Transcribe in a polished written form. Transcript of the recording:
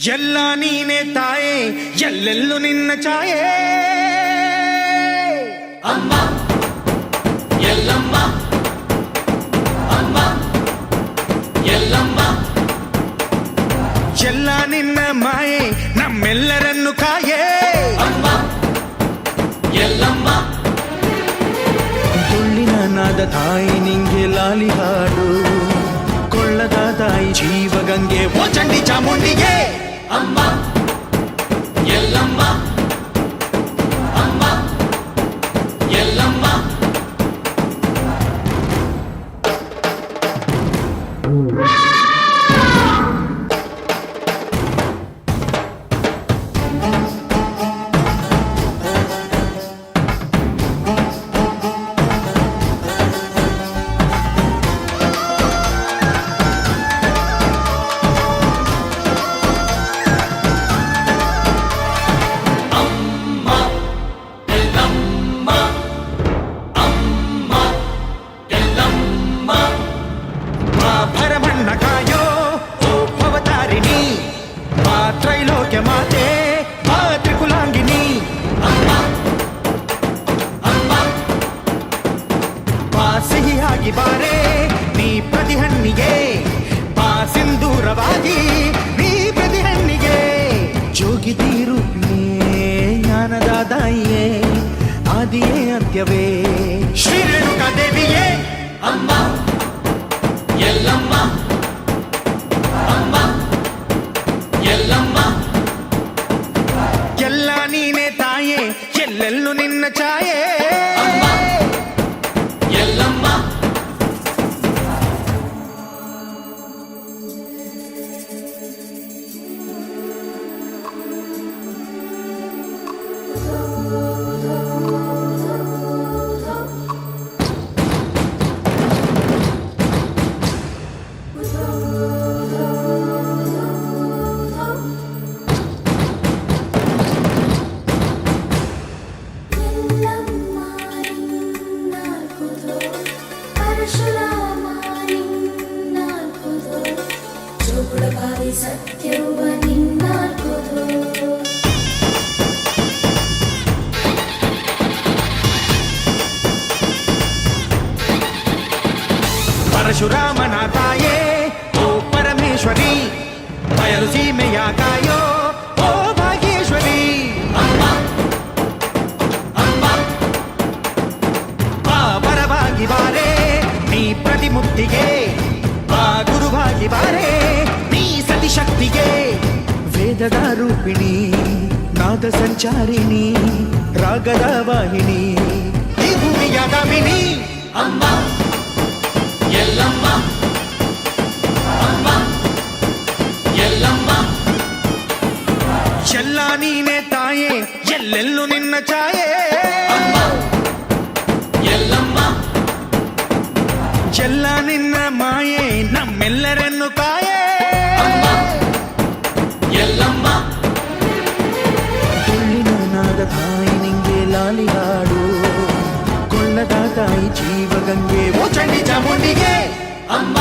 ಎಲ್ಲ ನೀನೆ ತಾಯೇ ಎಲ್ಲೆಲ್ಲೂ ನಿನ್ನ ಛಾಯೆ ಅಮ್ಮ ಎಲ್ಲಮ್ಮ ಅಮ್ಮ ಎಲ್ಲಮ್ಮ ಎಲ್ಲ ನಿನ್ನ ಮಾಯೆ ನಮ್ಮೆಲ್ಲರನ್ನು ಕಾಯೇ ಅಮ್ಮ ಎಲ್ಲಮ್ಮ ತುಳ್ಳಿನ ನಾದ ತಾಯಿ ನಿಂಗೆ ಲಾಲಿ ಹಾಡು ಕೊಳ್ಳದ ತಾಯಿ ಜೀವಗಂಗೆ ಓ ಚಂಡಿ ಚಾಮುಂಡಿಗೆ ಅಮ್ಮ ಎಲ್ಲಮ್ಮ ಅಮ್ಮ ಎಲ್ಲಮ್ಮ ಭರಮಣ್ಣ ಕಾಯೋ ಓ ಭವತಾರಿಣಿ ಮಾ ತ್ರೈಲೋಕ್ಯ ಮಾತೆ ಮಾ ತ್ರಿಕುಲಾಂಗಿನಿ ಮಾ ಸಿಹಿಯಾಗಿ ಬಾರೆ ನೀ ಪ್ರತಿಹಣ್ಣಿಗೆ ಮಾ ಸಿಂಧೂರವಾಗಿ ನೀ ಪ್ರತಿಹಣ್ಣಿಗೆ ಜೋಗಿದಿ ರೂಪಿಣಿಯೇ ಜ್ಞಾನದ ದಾಯಿಯೇ ಆದಿಯೇ ಅಂತ್ಯವೇ ಶ್ರೀ ರೇಣುಕಾ ದೇವಿಯೇ ಅಮ್ಮ ಎಲ್ಲಮ್ಮ ಅಮ್ಮ ಎಲ್ಲಮ್ಮ ಎಲ್ಲ ನೀನೆ ತಾಯೇ ಎಲ್ಲೆಲ್ಲೂ ನಿನ್ನ ಛಾಯೆ ಅಮ್ಮ ಎಲ್ಲಮ್ಮ ಸತ್ಯವ ನಿನ್ನಾಲ್ಕುದು ಪರಶುರಾಮನ ತಾಯೇ ಓ ಪರಮೇಶ್ವರಿ ಬಯಲು ಸೀಮೆಯ ಕಾಯೋ ಓ ಭಾಗೇಶ್ವರಿ ಅಮ್ಮ ಅಮ್ಮ ಬಾ ಪರವಾಗಿ ಬಾರೆ ನೀ ಪ್ರತಿಮುಕ್ತಿಗೆ ಬಾ ಗುರುವಾಗಿ ಬಾರೆ ನೀ ಸತಿಶಕ್ತಿಗೆ ವೇದದ ರೂಪಿಣಿ ನಾದ ಸಂಚಾರಿಣಿ ರಾಗದ ವಾಹಿನಿ ಈ ಭೂಮಿಯ ಗಾಮಿನಿ ಅಮ್ಮ ಎಲ್ಲಮ್ಮ ಅಮ್ಮ ಎಲ್ಲಮ್ಮ ಎಲ್ಲ ನೀನೆ ತಾಯೇ ಎಲ್ಲೆಲ್ಲೂ ನಿನ್ನ ಛಾಯೆ ಅಮ್ಮ ಎಲ್ಲಮ್ಮ ಎಲ್ಲ ನಿನ್ನ ಮಾಯೆ ನಮ್ಮೆಲ್ಲರನ್ನು ಕಾಯೇ ಅಮ್ಮ ಎಲ್ಲಮ್ಮ ತುಳ್ಳಿನ ನಾದ ತಾಯಿ ನಿಂಗೆ ಲಾಲಿ ಹಾಡು ಕೊಳ್ಳದ ತಾಯಿ ಜೀವಗಂಗೆ ಓ ಚಂಡಿ ಚಾಮುಂಡಿಗೆ ಅಮ್ಮ